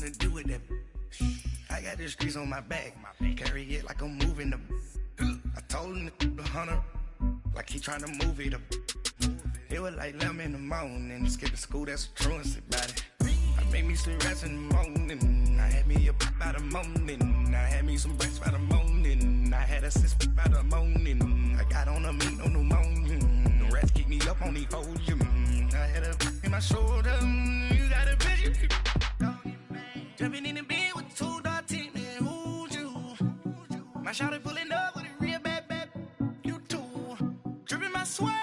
to do with that. I got the streets on my back. Carry it like I'm moving the. I told him the hunter, like he trying to move it up. It was like 11 in the morning. Skip to school, that's a truancy about it. I made me some rest in the morning. I had me a by the morning. I had me some breaks by the morning. I had a sis by the morning. I got on a meat, no pneumonia. The rats keep me up on the podium. I had a in my shoulder. You got a vision. Jumping in the bed with 2 dark teeth, man. Who's you? My shawty pulling up with a real bad. You too. Dripping my swag.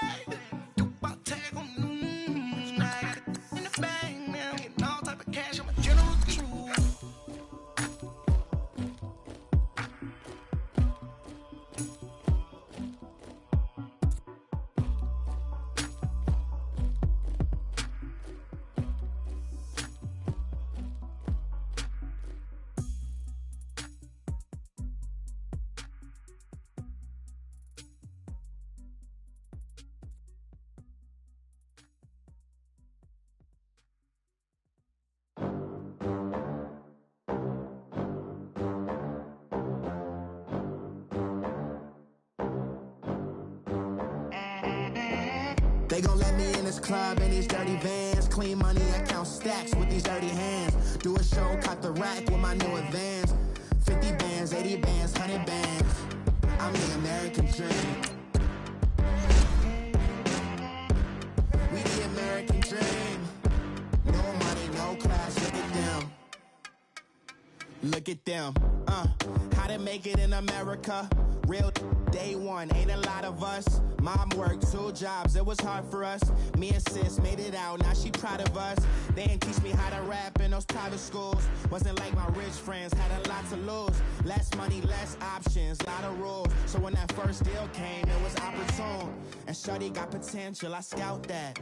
They gon' let me in this club in these dirty vans. Clean money, I count stacks with these dirty hands. Do a show, cut the rack with my new advance. 50 bands, 80 bands, 100 bands. I'm the American dream. We the American dream. No money, no class, look at them. Look at them, how to make it in America. Real day one, ain't a lot of us. Mom worked 2 jobs, it was hard for us. Me and sis made it out, now she proud of us. They didn't teach me how to rap in those private schools. Wasn't like my rich friends, had a lot to lose. Less money, less options, lot of rules. So when that first deal came, it was opportune. And shorty got potential, I scout that.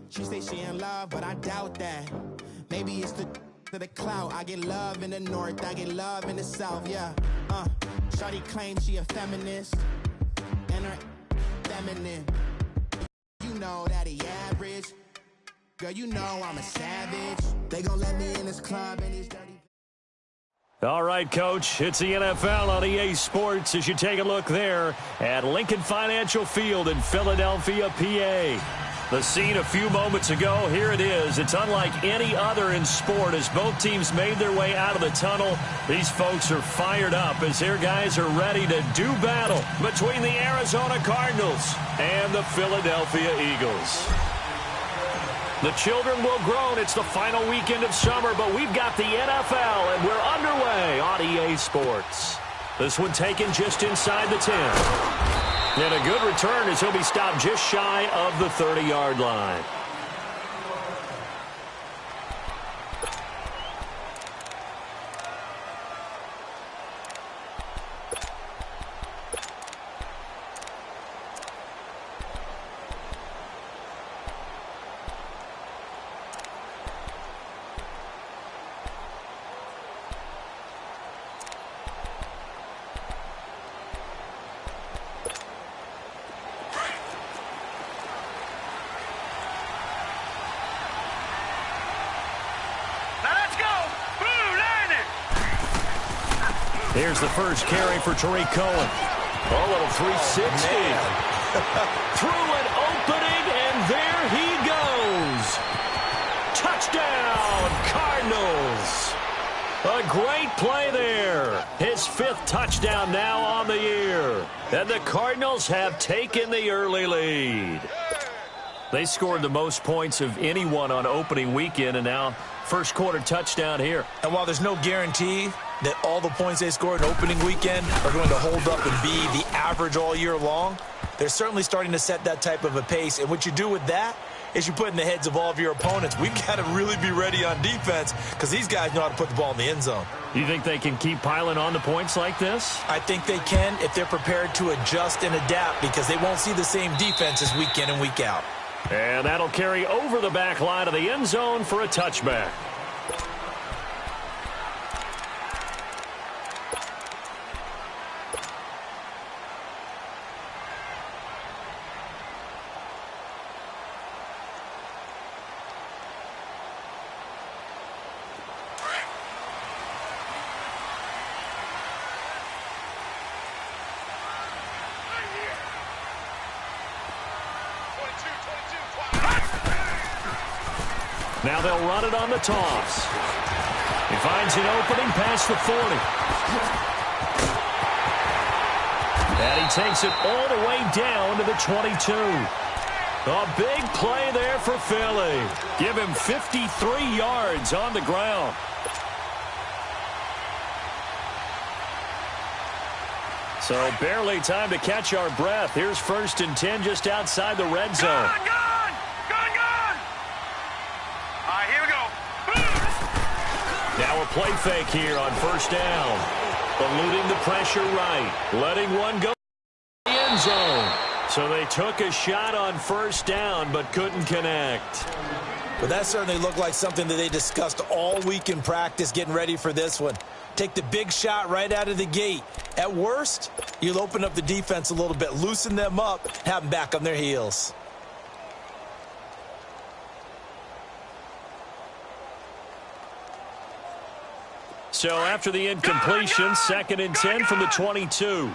She say she in love, but I doubt that. Maybe it's the clout. I get love in the north, I get love in the south, yeah. Shorty claims she a feminist, and her feminine. You know that he average. Girl, you know I'm a savage. They gon' let me in this club and these dirty. All right, Coach, it's the NFL on EA Sports as you take a look there at Lincoln Financial Field in Philadelphia, PA. The scene a few moments ago, here it is. It's unlike any other in sport as both teams made their way out of the tunnel. These folks are fired up as their guys are ready to do battle between the Arizona Cardinals and the Philadelphia Eagles. The children will groan. It's the final weekend of summer, but we've got the NFL, and we're underway on EA Sports. This one taken just inside the 10. And a good return as he'll be stopped just shy of the 30-yard line. Here's the first carry for Tariq Cohen. A little 360. Through an opening, and there he goes. Touchdown, Cardinals. A great play there. His 5th touchdown now on the year. And the Cardinals have taken the early lead. They scored the most points of anyone on opening weekend, and now first quarter touchdown here. And while there's no guarantee that all the points they scored in opening weekend are going to hold up and be the average all year long, they're certainly starting to set that type of a pace. And what you do with that is you put in the heads of all of your opponents, we've got to really be ready on defense because these guys know how to put the ball in the end zone. You think they can keep piling on the points like this? I think they can if they're prepared to adjust and adapt because they won't see the same defenses week in and week out. And that'll carry over the back line of the end zone for a touchback. Now they'll run it on the toss. He finds an opening past the 40. And he takes it all the way down to the 22. A big play there for Philly. Give him 53 yards on the ground. So barely time to catch our breath. Here's 1st and 10 just outside the red zone. Gun! All right, here we go. Now a play fake here on 1st down. Eluding the pressure right. Letting one go in the end zone. So they took a shot on 1st down but couldn't connect. But that certainly looked like something that they discussed all week in practice getting ready for this one. Take the big shot right out of the gate. At worst, you'll open up the defense a little bit, loosen them up, have them back on their heels. So after the incompletion, 2nd and 10 from the 22.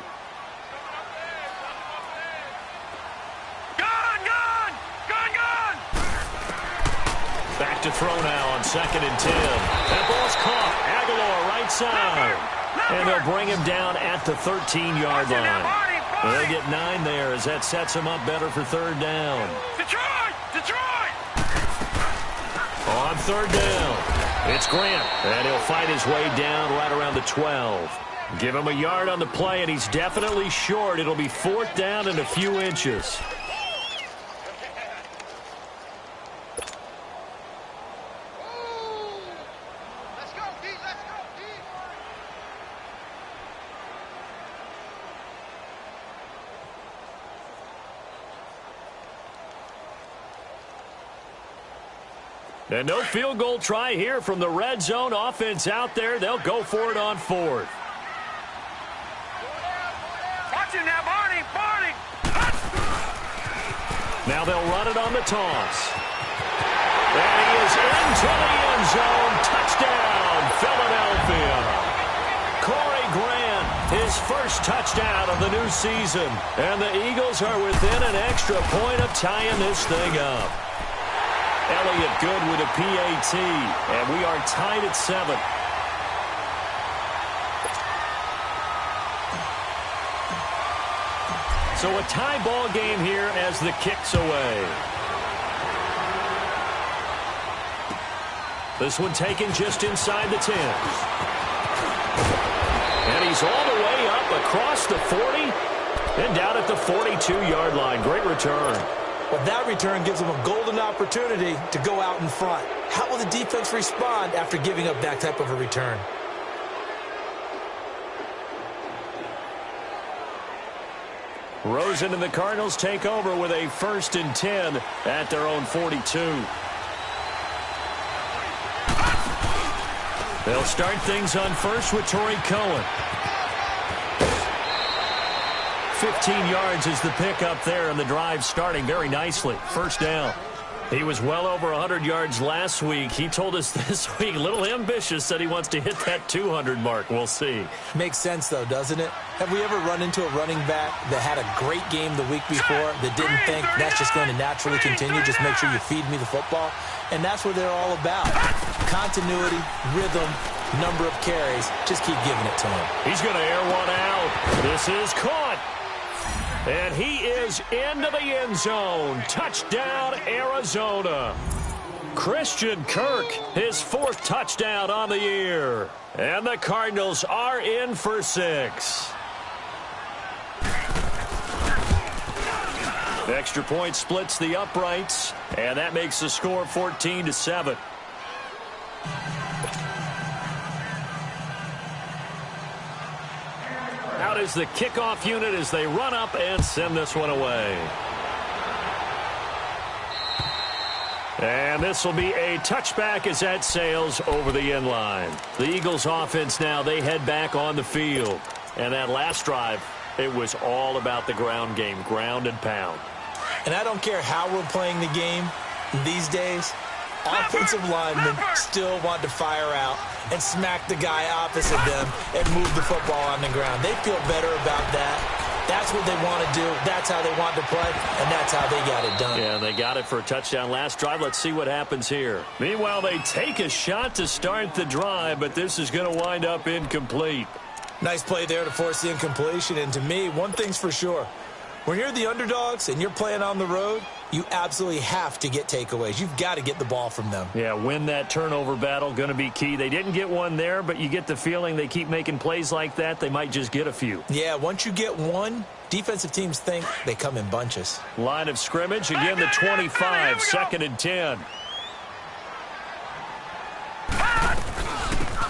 Back to throw now on 2nd and 10. That ball's caught. Aguilar right side. And they'll bring him down at the 13-yard line. They'll get 9 there as that sets him up better for 3rd down. Detroit! On 3rd down, it's Grant. And he'll fight his way down right around the 12. Give him a yard on the play, and he's definitely short. It'll be 4th down and a few inches. And no field goal try here from the red zone. Offense out there. They'll go for it on 4th. Watch it now, Barney! Now they'll run it on the toss. And he is into the end zone. Touchdown, Philadelphia. Corey Grant, his first touchdown of the new season. And the Eagles are within an extra point of tying this thing up. Elliott good with a PAT, and we are tied at 7. So a tie ball game here as the kick's away. This one taken just inside the 10. And he's all the way up across the 40 and down at the 42-yard line. Great return. Well, that return gives them a golden opportunity to go out in front. How will the defense respond after giving up that type of a return? Rosen and the Cardinals take over with a 1st and 10 at their own 42. They'll start things on 1st with Torrey Cohen. 15 yards is the pickup there, and the drive starting very nicely. 1st down. He was well over 100 yards last week. He told us this week, a little ambitious, said he wants to hit that 200 mark. We'll see. Makes sense, though, doesn't it? Have we ever run into a running back that had a great game the week before that didn't think that's just going to naturally continue? Just make sure you feed me the football. And that's what they're all about. Continuity, rhythm, number of carries. Just keep giving it to him. He's going to air one out. This is caught. And he is into the end zone. Touchdown, Arizona. Christian Kirk, his 4th touchdown on the year. And the Cardinals are in for 6. The extra point splits the uprights, and that makes the score 14-7. Out is the kickoff unit as they run up and send this one away. And this will be a touchback as that sails over the end line. The Eagles offense now, they head back on the field. And that last drive, it was all about the ground game, ground and pound. And I don't care how we're playing the game these days, offensive linemen still want to fire out and smack the guy opposite them and move the football on the ground. They feel better about that That's what they want to do. That's how they want to play, and that's how they got it done. Yeah, they got it for a touchdown last drive. Let's see what happens here. Meanwhile, they take a shot to start the drive, but this is going to wind up incomplete. Nice play there to force the incompletion, and to me, one thing's for sure. When you're the underdogs and you're playing on the road, you absolutely have to get takeaways. You've got to get the ball from them. Yeah, win that turnover battle, going to be key. They didn't get one there, but you get the feeling they keep making plays like that, they might just get a few. Yeah, once you get one, defensive teams think they come in bunches. Line of scrimmage, again the 25, 2nd and 10.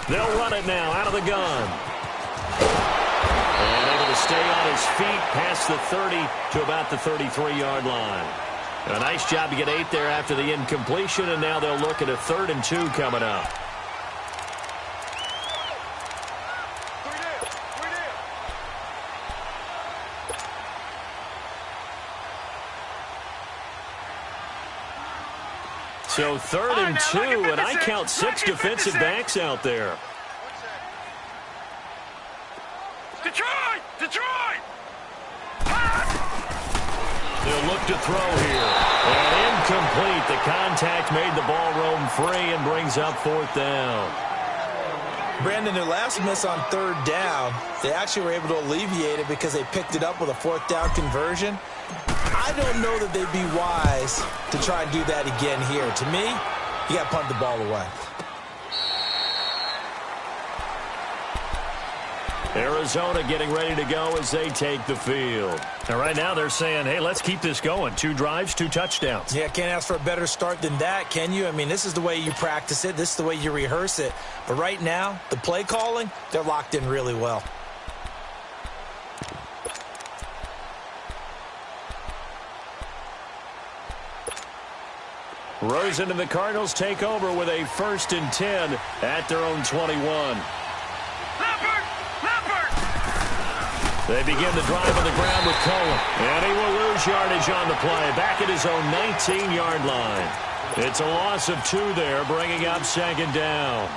They'll run it now out of the gun. And able to stay on his feet past the 30 to about the 33-yard line. A nice job to get 8 there after the incompletion, and now they'll look at a 3rd and 2 coming up. So 3rd and 2, and I count 6 defensive backs out there. Detroit! Detroit! They'll look to throw here. And incomplete. The contact made the ball roam free and brings up 4th down. Brandon, their last miss on 3rd down, they actually were able to alleviate it because they picked it up with a 4th down conversion. I don't know that they'd be wise to try and do that again here. To me, you got to punt the ball away. Arizona getting ready to go as they take the field. And right now they're saying, hey, let's keep this going. 2 drives, 2 touchdowns. Yeah, can't ask for a better start than that, can you? I mean, this is the way you practice it. This is the way you rehearse it. But right now, the play calling, they're locked in really well. Rosen and the Cardinals take over with a 1st and 10 at their own 21. They begin the drive on the ground with Cohen. And he will lose yardage on the play. Back at his own 19-yard line. It's a loss of 2 there, bringing up 2nd down.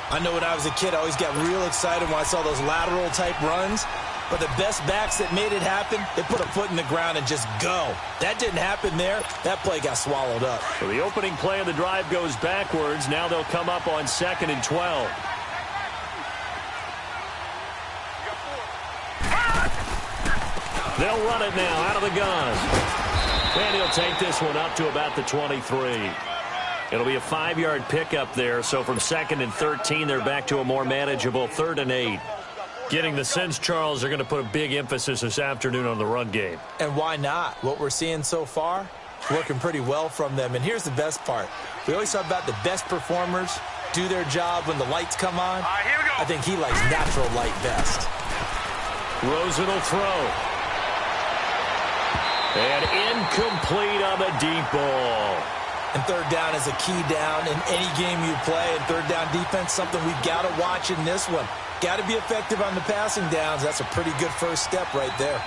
I know when I was a kid, I always got real excited when I saw those lateral-type runs. But the best backs that made it happen, they put a foot in the ground and just go. That didn't happen there. That play got swallowed up. So the opening play of the drive goes backwards. Now they'll come up on 2nd and 12. They'll run it now out of the gun. And he'll take this one up to about the 23. It'll be a 5-yard pickup there. So from 2nd and 13, they're back to a more manageable 3rd and 8. Getting the sense, Charles, they're going to put a big emphasis this afternoon on the run game. And why not? What we're seeing so far, working pretty well from them. And here's the best part. We always talk about the best performers do their job when the lights come on. All right, here we go. I think he likes natural light best. Rosen will throw. And incomplete on the deep ball. And 3rd down is a key down in any game you play. And 3rd down defense, something we've got to watch in this one. Got to be effective on the passing downs. That's a pretty good first step right there.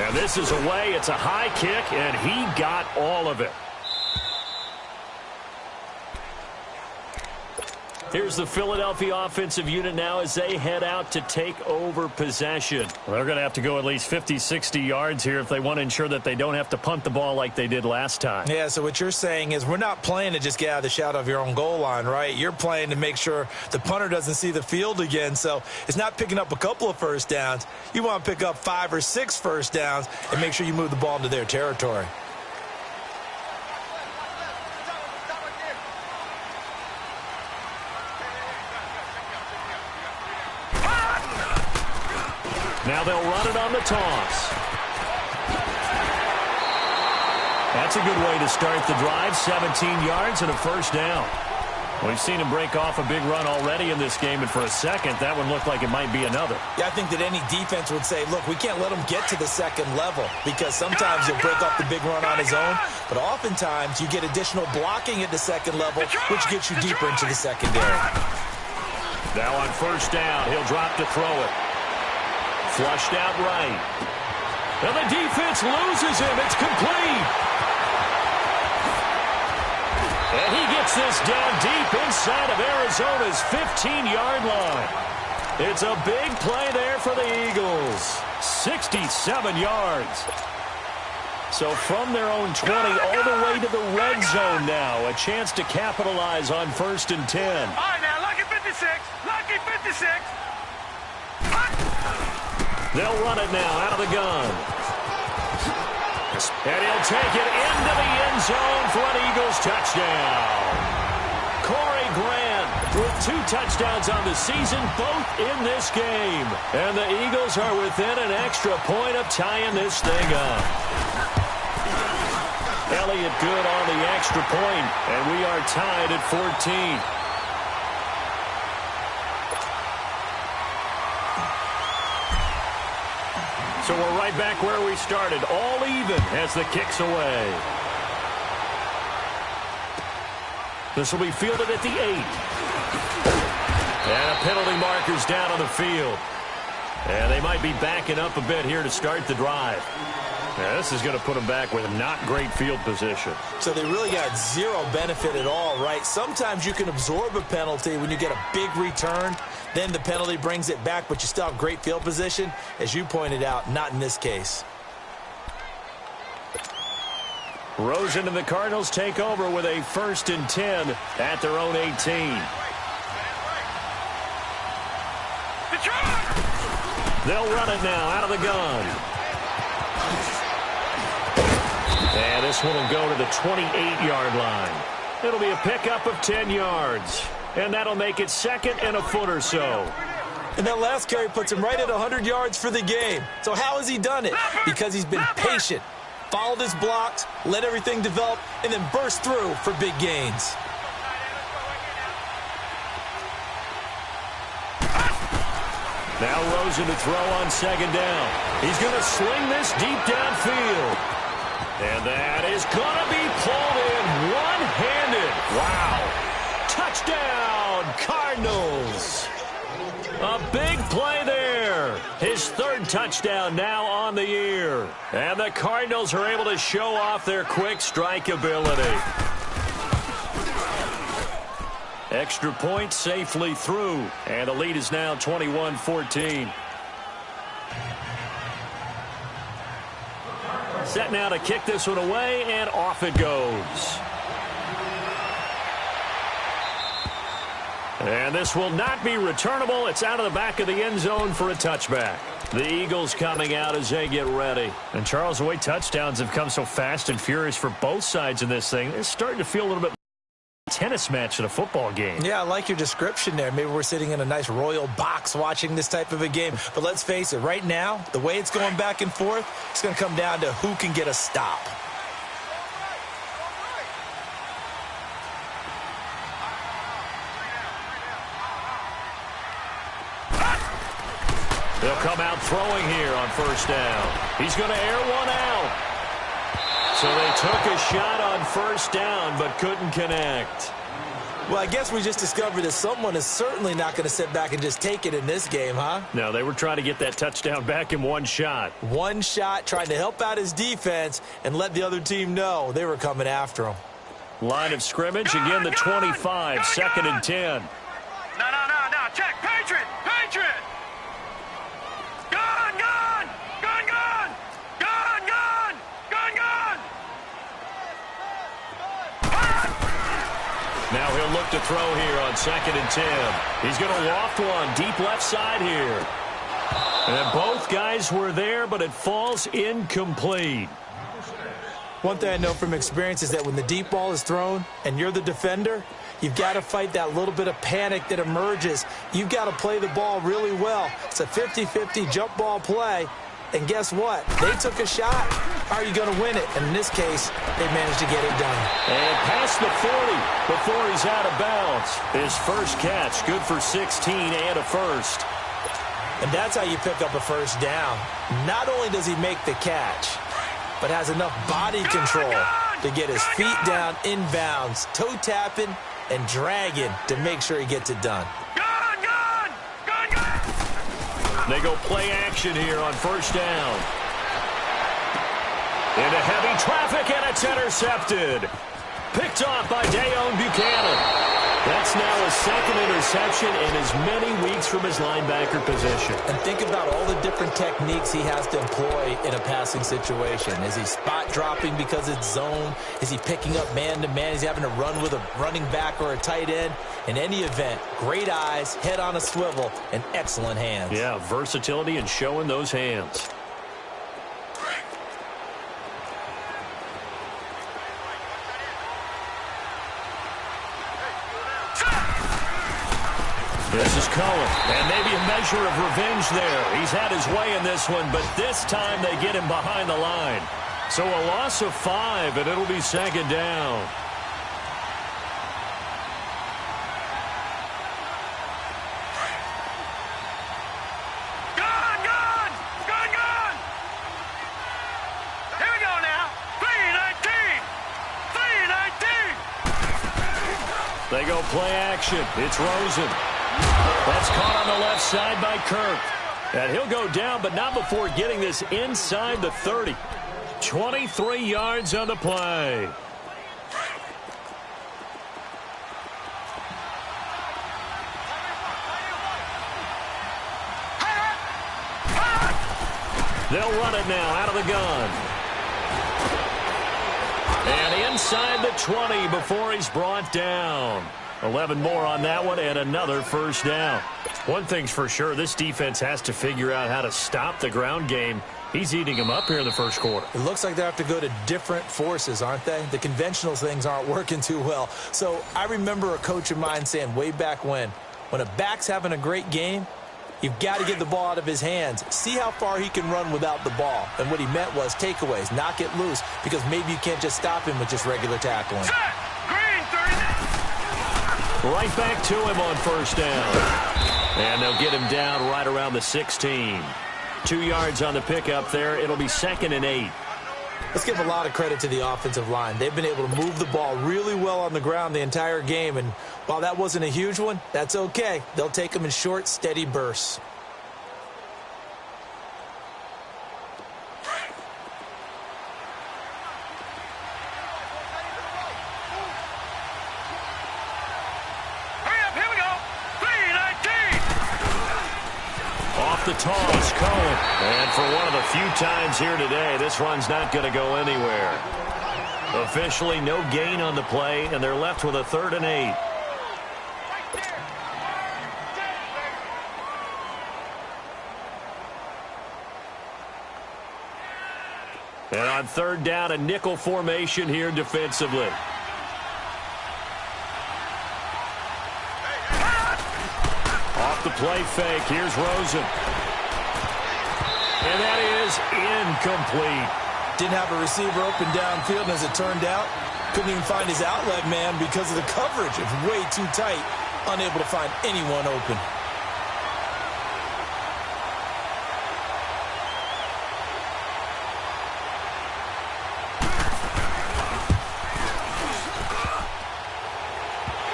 And this is away. It's a high kick, and he got all of it. Here's the Philadelphia offensive unit now as they head out to take over possession. Well, they're going to have to go at least 50, 60 yards here if they want to ensure that they don't have to punt the ball like they did last time. Yeah, so what you're saying is we're not playing to just get out of the shadow of your own goal line, right? You're playing to make sure the punter doesn't see the field again. So it's not picking up a couple of first downs. You want to pick up 5 or 6 first downs and make sure you move the ball into their territory. Now they'll run it on the toss. That's a good way to start the drive. 17 yards and a 1st down. We've seen him break off a big run already in this game, and for a second, that one looked like it might be another. Yeah, I think that any defense would say, look, we can't let him get to the 2nd level because sometimes he'll break off the big run on his own, but oftentimes you get additional blocking at the 2nd level, which gets you deeper into the secondary. Now on 1st down, he'll drop to throw it. Flushed out right. And the defense loses him. It's complete. And he gets Knocks this down deep inside of Arizona's 15-yard line. It's a big play there for the Eagles. 67 yards. So from their own 20 all the way to the red zone now. A chance to capitalize on 1st and 10. All right, now, lucky 56. Lucky 56. They'll run it now out of the gun. And he'll take it into the end zone for an Eagles touchdown. Corey Grant with 2 touchdowns on the season, both in this game. And the Eagles are within an extra point of tying this thing up. Elliott good on the extra point, and we are tied at 14. So we're right back where we started, all even as the kick's away. This will be fielded at the 8. And a penalty marker's down on the field. And they might be backing up a bit here to start the drive. Now, this is going to put them back with not great field position. So they really got zero benefit at all, right? Sometimes you can absorb a penalty when you get a big return. Then the penalty brings it back, but you still have great field position. As you pointed out, not in this case. Rosen and the Cardinals take over with a 1st and 10 at their own 18. They'll run it now out of the gun. And this one will go to the 28-yard line. It'll be a pickup of 10 yards. And that'll make it 2nd and a foot or so. And that last carry puts him right at 100 yards for the game. So how has he done it? Because he's been patient, followed his blocks, let everything develop, and then burst through for big gains. Now Rosen to throw on 2nd down. He's going to sling this deep downfield. And that is going to be pulled in one-handed. Wow. Touchdown, Cardinals. A big play there. His 3rd touchdown now on the year. And the Cardinals are able to show off their quick strike ability. Extra point safely through. And the lead is now 21-14. Set now to kick this one away, and off it goes. And this will not be returnable. It's out of the back of the end zone for a touchback. The Eagles coming out as they get ready. And Charles, the way touchdowns have come so fast and furious for both sides in this thing, it's starting to feel a little bit tennis match in a football game. Yeah, I like your description there. Maybe we're sitting in a nice royal box watching this type of a game. But let's face it, right now, the way it's going back and forth, it's going to come down to who can get a stop. They'll come out throwing here on 1st down. He's going to air one out. So they took a shot on 1st down, but couldn't connect. Well, I guess we just discovered that someone is certainly not going to sit back and just take it in this game, huh? No, they were trying to get that touchdown back in one shot. One shot, trying to help out his defense and let the other team know they were coming after him. Line of scrimmage, again the 25, 2nd and 10. No. Check. Patriot. Gun. Now he'll look to throw here on 2nd and 10. He's going to loft one deep left side here. And both guys were there, but it falls incomplete. One thing I know from experience is that when the deep ball is thrown and you're the defender, you've got to fight that little bit of panic that emerges. You've got to play the ball really well. It's a 50-50 jump ball play. And guess what? They took a shot. How are you going to win it? And in this case, they managed to get it done. And past the 40 before he's out of bounds. His first catch, good for 16 and a first. And that's how you pick up a 1st down. Not only does he make the catch, but has enough body control to get his feet down inbounds, toe tapping and dragging to make sure he gets it done. They go play action here on 1st down. Into heavy traffic, and it's intercepted. Picked off by Dayon Buchanan. That's now his second interception in as many weeks from his linebacker position. And think about all the different techniques he has to employ in a passing situation. Is he spot dropping because it's zone? Is he picking up man-to-man? Is he having to run with a running back or a tight end? In any event, great eyes, head on a swivel, and excellent hands. Yeah, versatility and showing those hands. This is Cohen, and maybe a measure of revenge there. He's had his way in this one, but this time they get him behind the line. So a loss of 5, and it'll be second down. Gone! Here we go now. 3-19. They go play action. It's Rosen. That's caught on the left side by Kirk. And he'll go down, but not before getting this inside the 30. 23 yards on the play. They'll run it now out of the gun. And inside the 20 before he's brought down. 11 more on that one and another first down. One thing's for sure, this defense has to figure out how to stop the ground game. He's eating them up here in the first quarter. It looks like they have to go to different forces, aren't they? The conventional things aren't working too well. So I remember a coach of mine saying way back when a back's having a great game, you've got to get the ball out of his hands. See how far he can run without the ball. And what he meant was takeaways, knock it loose, because maybe you can't just stop him with just regular tackling. Right back to him on first down. And they'll get him down right around the 16. 2 yards on the pickup there. It'll be 2nd and 8. Let's give a lot of credit to the offensive line. They've been able to move the ball really well on the ground the entire game. And while that wasn't a huge one, that's okay. They'll take them in short, steady bursts. The toss, Cohen. And for one of the few times here today, this run's not going to go anywhere. Officially, no gain on the play, and they're left with a 3rd and 8. And on 3rd down, a nickel formation here defensively. Off the play fake, here's Rosen. And that is incomplete. Didn't have a receiver open downfield, and as it turned out, couldn't even find his outlet man because of the coverage. It's way too tight, unable to find anyone open.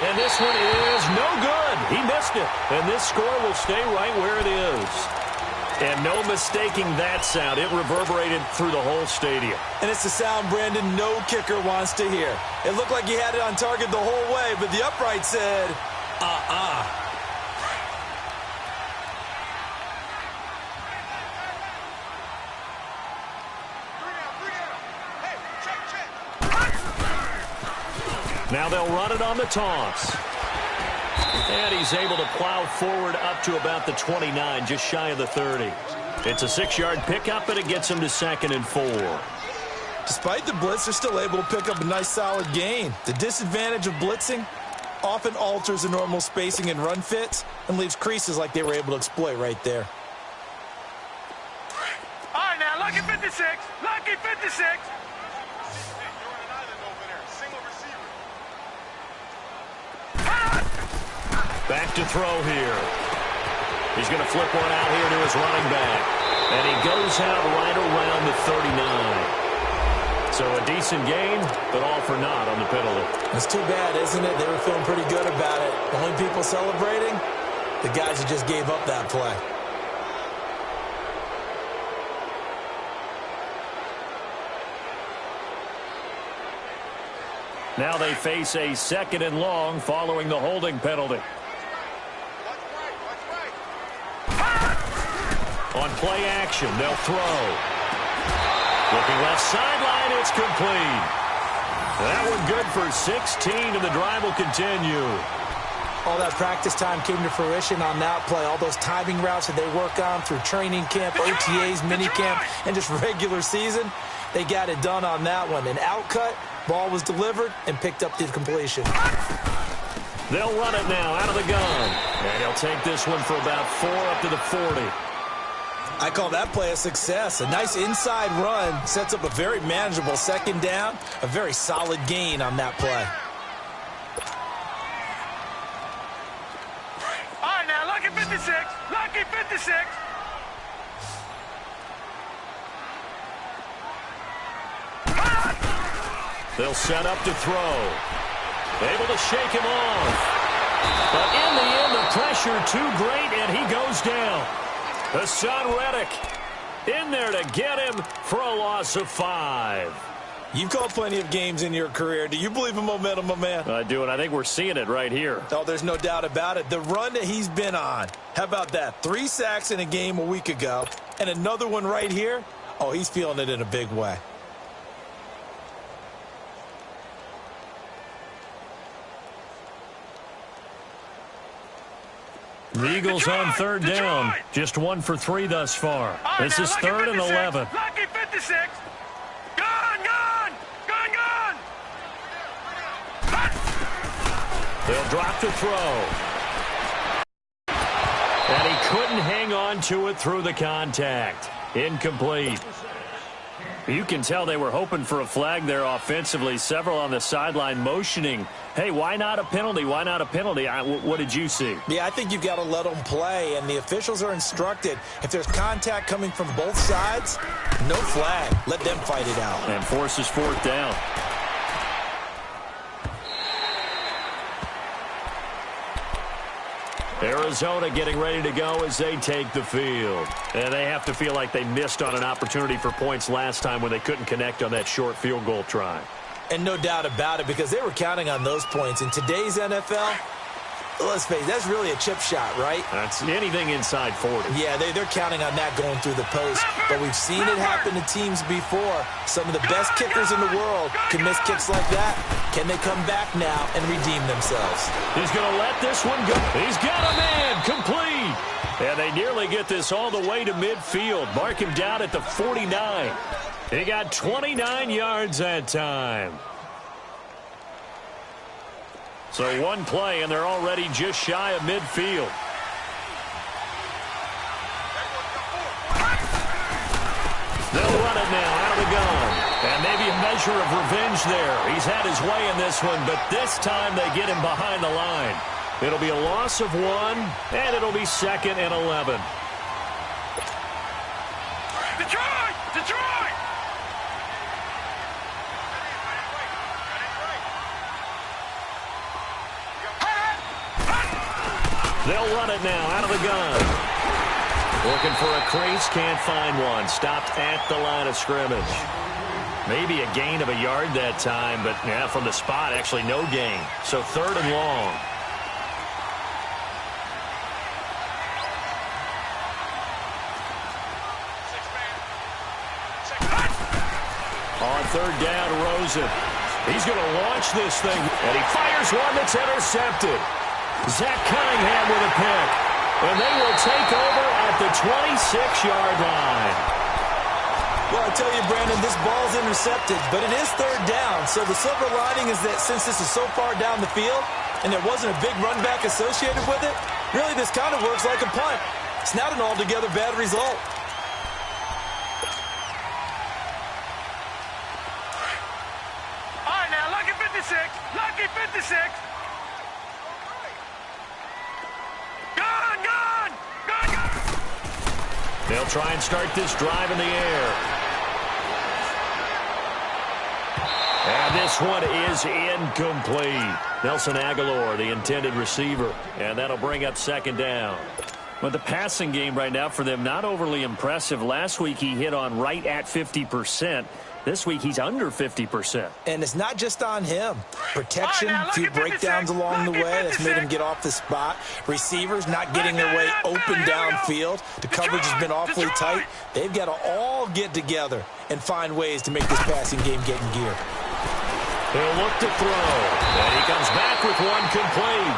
And this one is no good. He missed it. And this score will stay right where it is. And no mistaking that sound. It reverberated through the whole stadium. And it's the sound, Brandon, no kicker wants to hear. It looked like he had it on target the whole way, but the upright said, Now they'll run it on the toss. And he's able to plow forward up to about the 29, just shy of the 30. It's a 6-yard pickup, and it gets him to 2nd and 4. Despite the blitz, they're still able to pick up a nice solid gain. The disadvantage of blitzing often alters the normal spacing and run fits and leaves creases like they were able to exploit right there. All right, now, lucky 56. Lucky 56. Back to throw here. He's going to flip one out here to his running back. And he goes out right around the 39. So a decent gain, but all for naught on the penalty. It's too bad, isn't it? They were feeling pretty good about it. The only people celebrating, the guys who just gave up that play. Now they face a 2nd and long following the holding penalty. On play action, they'll throw. Looking left sideline, it's complete. That one good for 16, and the drive will continue. All that practice time came to fruition on that play. All those timing routes that they work on through training camp, OTAs, mini camp, and just regular season, they got it done on that one. An outcut, ball was delivered, and picked up the completion. They'll run it now out of the gun. And he'll take this one for about 4 up to the 40. I call that play a success. A nice inside run sets up a very manageable 2nd down, a very solid gain on that play. All right, now, lucky 56. Lucky 56. They'll set up to throw. Able to shake him off. But in the end, the pressure too great, and he goes down. Hassan Reddick in there to get him for a loss of 5. You've called plenty of games in your career. Do you believe in momentum, my man? I do, and I think we're seeing it right here. Oh, there's no doubt about it. The run that he's been on. How about that? 3 sacks in a game a week ago, and another one right here. Oh, he's feeling it in a big way. The Eagles on 3rd down. Just 1 for 3 thus far. This is 3rd and 11. Lucky 56. Gone. They'll drop to throw. And he couldn't hang on to it through the contact. Incomplete. You can tell they were hoping for a flag there offensively. Several on the sideline motioning, hey, why not a penalty? Why not a penalty? What did you see? Yeah, I think you've got to let them play, and the officials are instructed. If there's contact coming from both sides, no flag. Let them fight it out. And forces 4th down. Arizona getting ready to go as they take the field. And they have to feel like they missed on an opportunity for points last time when they couldn't connect on that short field goal try. And no doubt about it, because they were counting on those points. In today's NFL, let's face it, that's really a chip shot, right? That's anything inside 40. Yeah, they're counting on that going through the post. But we've seen it happen to teams before. Some of the best kickers in the world can miss kicks like that. Can they come back now and redeem themselves? He's going to let this one go. He's got a man complete. And they nearly get this all the way to midfield. Mark him down at the 49. He got 29 yards that time. So 1 play, and they're already just shy of midfield. They'll run it now out of the gun. And maybe a measure of revenge there. He's had his way in this one, but this time they get him behind the line. It'll be a loss of 1, and it'll be 2nd and 11. Detroit! They'll run it now out of the gun. Looking for a crease, can't find one. Stopped at the line of scrimmage. Maybe a gain of a yard that time, but yeah, from the spot, actually no gain. So 3rd and long. On 3rd down, Rosen. He's going to launch this thing, and he fires one that's intercepted. Zach Cunningham with a pick, and they will take over at the 26-yard line. Well, I tell you, Brandon, this ball's intercepted, but it is 3rd down. So the silver lining is that since this is so far down the field and there wasn't a big run back associated with it, really this kind of works like a punt. It's not an altogether bad result. All right, now, lucky 56. Lucky 56. They'll try and start this drive in the air. And this one is incomplete. Nelson Aguilar, the intended receiver. And that'll bring up 2nd down. But the passing game right now for them, not overly impressive. Last week he hit on right at 50%. This week, he's under 50%. And it's not just on him. Protection, a few breakdowns along the way. That's made him get off the spot. Receivers not getting their way open downfield. The coverage has been awfully tight. They've got to all get together and find ways to make this passing game get in gear. He'll look to throw. And he comes back with one complete.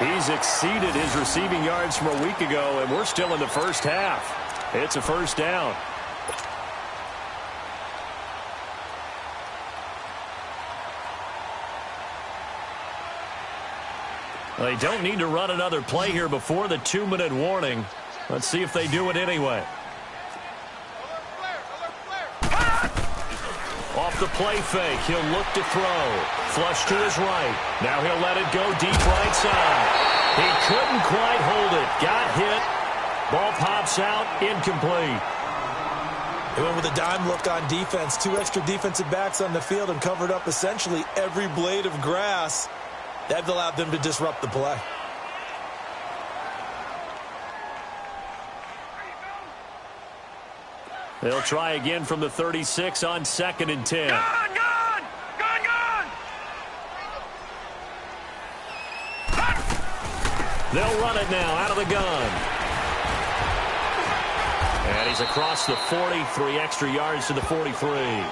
He's exceeded his receiving yards from a week ago, and we're still in the first half. It's a first down. They don't need to run another play here before the 2-minute warning. Let's see if they do it anyway. Off the play fake, he'll look to throw. Flush to his right. Now he'll let it go deep right side. He couldn't quite hold it. Got hit. Ball pops out, incomplete. They went with a dime look on defense. 2 extra defensive backs on the field and covered up essentially every blade of grass. That allowed them to disrupt the play. They'll try again from the 36 on 2nd and 10. Gone! They'll run it now out of the gun. And he's across the 40, 3 extra yards to the 43.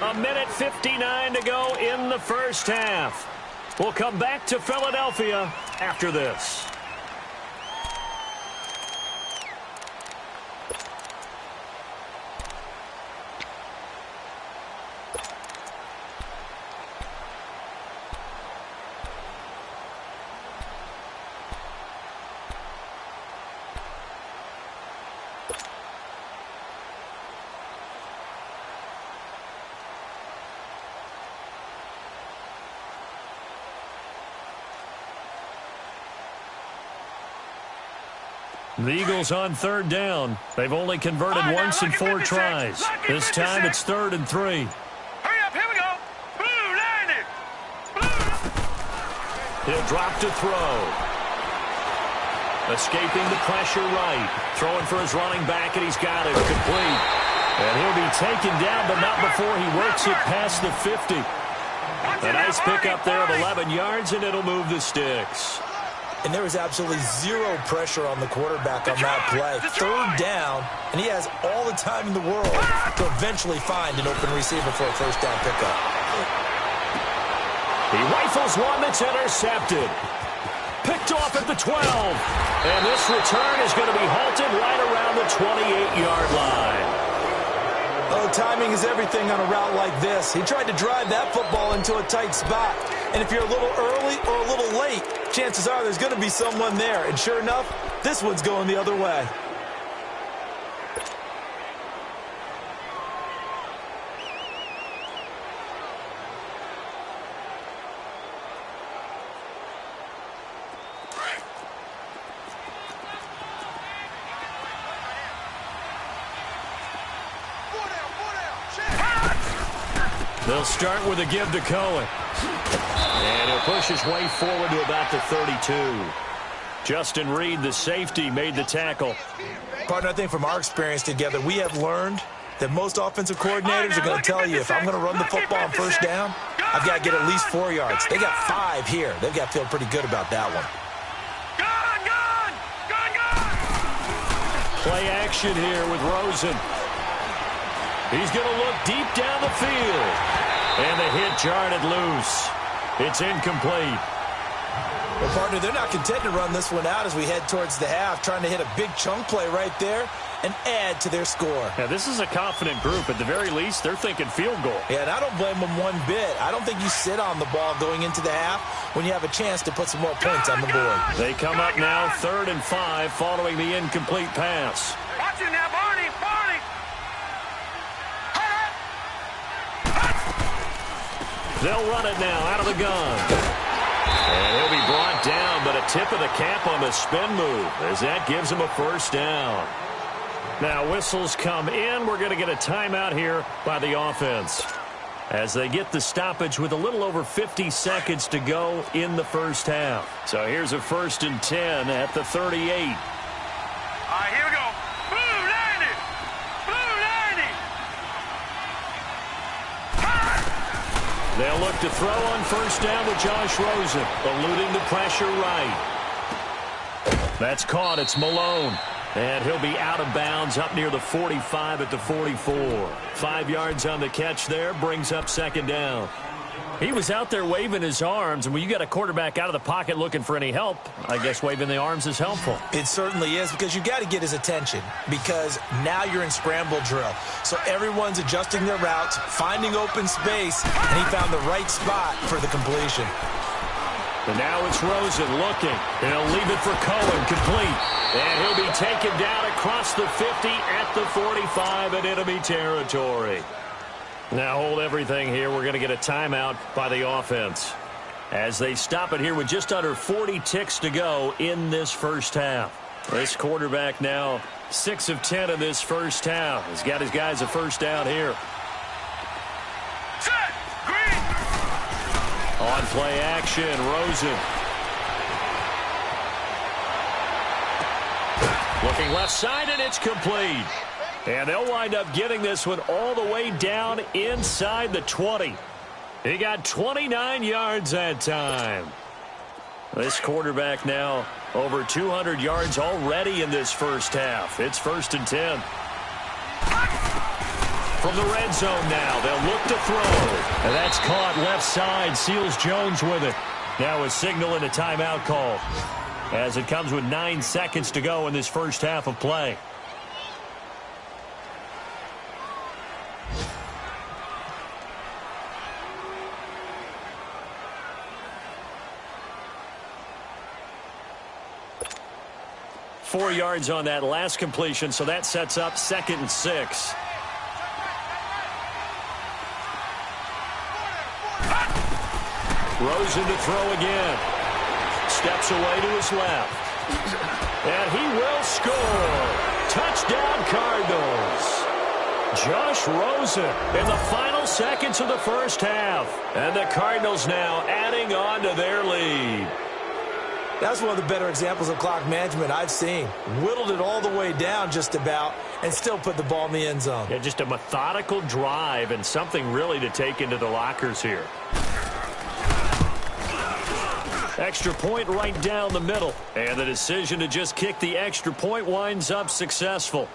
1:59 to go in the first half. We'll come back to Philadelphia after this. The Eagles on 3rd down. They've only converted once in 4 tries. This time it's 3rd and 3. Hurry up, here we go. Blue, line it. He'll drop to throw. Escaping the pressure right. Throwing for his running back, and he's got it. Complete. And he'll be taken down, but not before he works it past the 50. A nice pickup there of 11 yards, and it'll move the sticks. And there was absolutely zero pressure on the quarterback on that play. 3rd down, and he has all the time in the world to eventually find an open receiver for a first down pickup. He rifles one that's intercepted. Picked off at the 12. And this return is going to be halted right around the 28-yard line. Oh, timing is everything on a route like this. He tried to drive that football into a tight spot. And if you're a little early or a little late, chances are there's going to be someone there. And sure enough, this one's going the other way. They'll start with a give to Cohen. And he'll push his way forward to about the 32. Justin Reed, the safety, made the tackle. Partner, I think from our experience together, we have learned that most offensive coordinators are going to tell you, if I'm going to run the football on first down, I've got to get at least 4 yards. They got 5 here. They've got to feel pretty good about that one. Play action here with Rosen. He's going to look deep down the field. And the hit jarred it loose. It's incomplete. Well, partner, they're not content to run this one out as we head towards the half, trying to hit a big chunk play right there and add to their score. Yeah, this is a confident group. At the very least, they're thinking field goal. Yeah, and I don't blame them one bit. I don't think you sit on the ball going into the half when you have a chance to put some more points on the board. They come up now 3rd and 5 following the incomplete pass. Watch it now, Barney. They'll run it now out of the gun. And he'll be brought down, but a tip of the cap on the spin move as that gives him a first down. Now whistles come in. We're going to get a timeout here by the offense as they get the stoppage with a little over 50 seconds to go in the first half. So here's a 1st and 10 at the 38. All right, here we go. Blue, line it. They'll look to throw on first down with Josh Rosen, eluding the pressure right. That's caught. It's Malone. And he'll be out of bounds up near the 45 at the 44. 5 yards on the catch there, brings up second down. He was out there waving his arms, and when you got a quarterback out of the pocket looking for any help, I guess waving the arms is helpful. It certainly is, because you got to get his attention, because now you're in scramble drill. So everyone's adjusting their routes, finding open space, and he found the right spot for the completion. And now it's Rosen looking. He'll leave it for Cohen, complete. And he'll be taken down across the 50 at the 45 in enemy territory. Now hold everything here. We're going to get a timeout by the offense as they stop it here with just under 40 ticks to go in this first half. This quarterback now 6 of 10 in this first half. He's got his guys a first down here. Set. Green. On play action, Rosen. Looking left side, and it's complete. And they'll wind up getting this one all the way down inside the 20. He got 29 yards that time. This quarterback now over 200 yards already in this first half. It's 1st and 10. From the red zone now, they'll look to throw. And that's caught left side. Seals Jones with it. Now a signal and a timeout call as it comes with 9 seconds to go in this first half of play. Four yards on that last completion, so that sets up 2nd and 6. Rosen to throw again. Steps away to his left. And he will score. Touchdown Cardinals. Josh Rosen in the final seconds of the first half. And the Cardinals now adding on to their lead. That's one of the better examples of clock management I've seen. Whittled it all the way down just about and still put the ball in the end zone. Yeah, just a methodical drive and something really to take into the lockers here. Extra point right down the middle. And the decision to just kick the extra point winds up successful.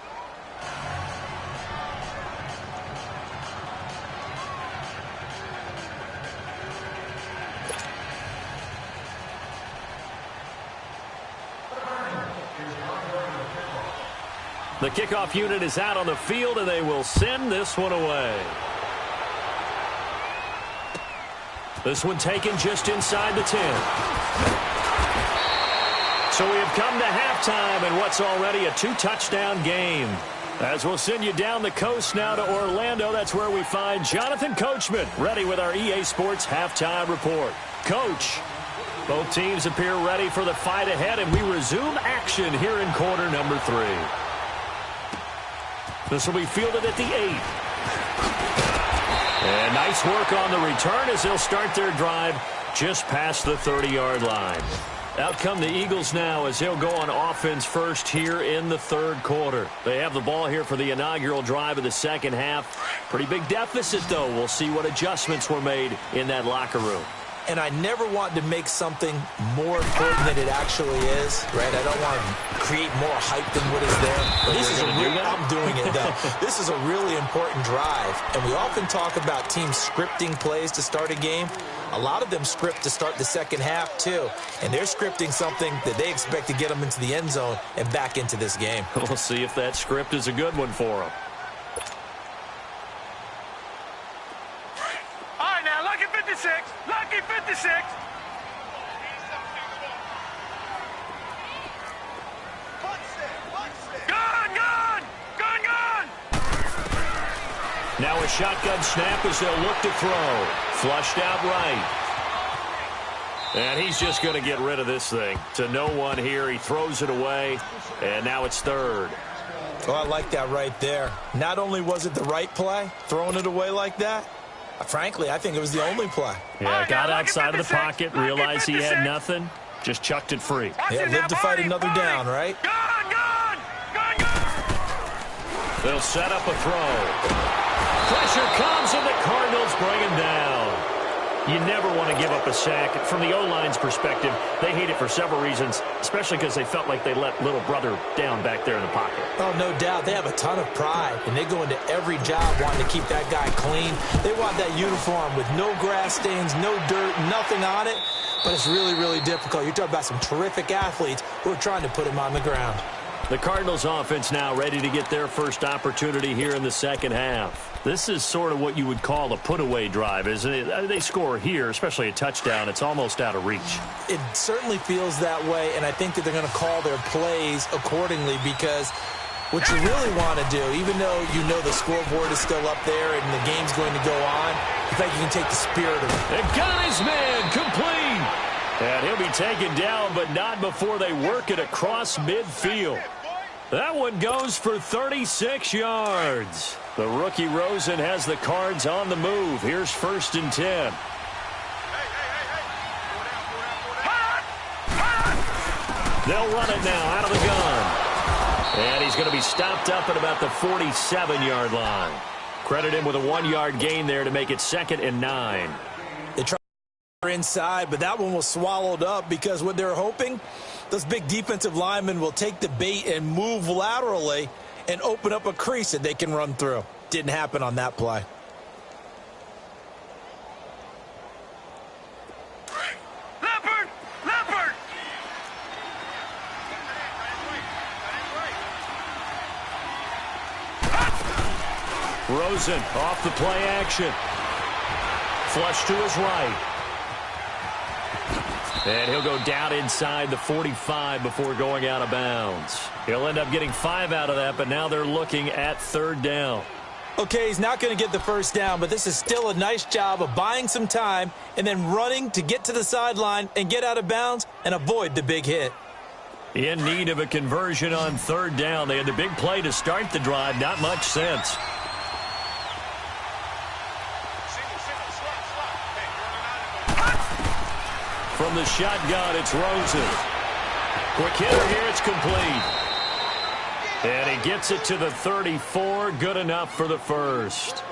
The kickoff unit is out on the field, and they will send this one away. This one taken just inside the 10. So we have come to halftime in what's already a 2-touchdown game. As we'll send you down the coast now to Orlando, that's where we find Jonathan Coachman ready with our EA Sports halftime report. Coach, both teams appear ready for the fight ahead, and we resume action here in quarter number 3. This will be fielded at the 8. And nice work on the return as they'll start their drive just past the 30-yard line. Out come the Eagles now as they'll go on offense first here in the 3rd quarter. They have the ball here for the inaugural drive of the second half. Pretty big deficit, though. We'll see what adjustments were made in that locker room. And I never want to make something more important than it actually is, right? I don't want to create more hype than what is there. I'm doing it, though. This is a really important drive. And we often talk about teams scripting plays to start a game. A lot of them script to start the second half, too. And they're scripting something that they expect to get them into the end zone and back into this game. We'll see if that script is a good one for them. All right, now, lucky 56. Lucky 56. Gun! Now a shotgun snap as they'll look to throw. Flushed out right. And he's just going to get rid of this thing. To no one here. He throws it away. And now it's 3rd. Oh, I like that right there. Not only was it the right play, throwing it away like that, frankly, I think it was the only play. Yeah, got outside of the pocket, realized he had nothing, just chucked it free. Yeah, live to fight another down, right? Gun! They'll set up a throw. Pressure comes, and the Cardinals bring him down. You never want to give up a sack. From the O-line's perspective, they hate it for several reasons, especially because they felt like they let little brother down back there in the pocket. Oh, no doubt. They have a ton of pride, and they go into every job wanting to keep that guy clean. They want that uniform with no grass stains, no dirt, nothing on it, but it's really, really difficult. You're talking about some terrific athletes who are trying to put him on the ground. The Cardinals offense now ready to get their first opportunity here in the second half. This is sort of what you would call a put-away drive, isn't it? They score here, especially a touchdown. It's almost out of reach. It certainly feels that way, and I think that they're going to call their plays accordingly because what you really want to do, even though you know the scoreboard is still up there and the game's going to go on, in fact, you can take the spirit of it. They got his man complete. And he'll be taken down, but not before they work it across midfield. That one goes for 36 yards. The rookie Rosen has the Cards on the move. Here's 1st and 10. They'll run it now out of the gun. And he's going to be stopped up at about the 47-yard line. Credit him with a 1-yard gain there to make it 2nd and 9. They try inside, but that one was swallowed up because what they're hoping, those big defensive linemen will take the bait and move laterally and open up a crease that they can run through. Didn't happen on that play. Leopard! Leopard! Rosen off the play action. Flush to his right. And he'll go down inside the 45 before going out of bounds. He'll end up getting 5 out of that, but now they're looking at 3rd down. Okay, he's not going to get the first down, but this is still a nice job of buying some time and then running to get to the sideline and get out of bounds and avoid the big hit. In need of a conversion on 3rd down. They had the big play to start the drive. Not much sense. From the shotgun, it's Rosen. Quick hitter here, it's complete. And he gets it to the 34. Good enough for the first.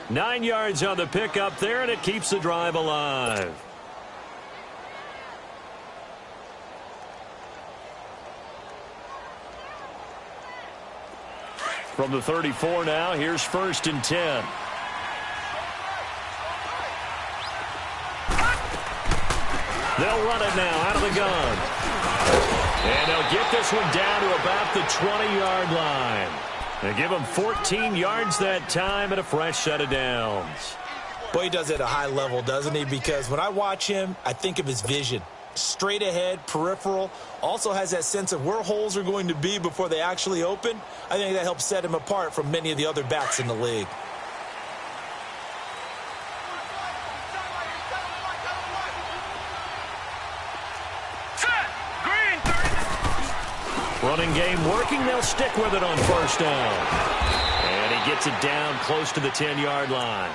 9 yards on the pickup there, and it keeps the drive alive. From the 34 now, here's 1st and 10. They'll run it now out of the gun. And they'll get this one down to about the 20-yard line. They give him 14 yards that time and a fresh set of downs. Boy, he does it at a high level, doesn't he? Because when I watch him, I think of his vision. Straight ahead, peripheral, also has that sense of where holes are going to be before they actually open. I think that helps set him apart from many of the other backs in the league. Running game working. They'll stick with it on 1st down. And he gets it down close to the 10-yard line.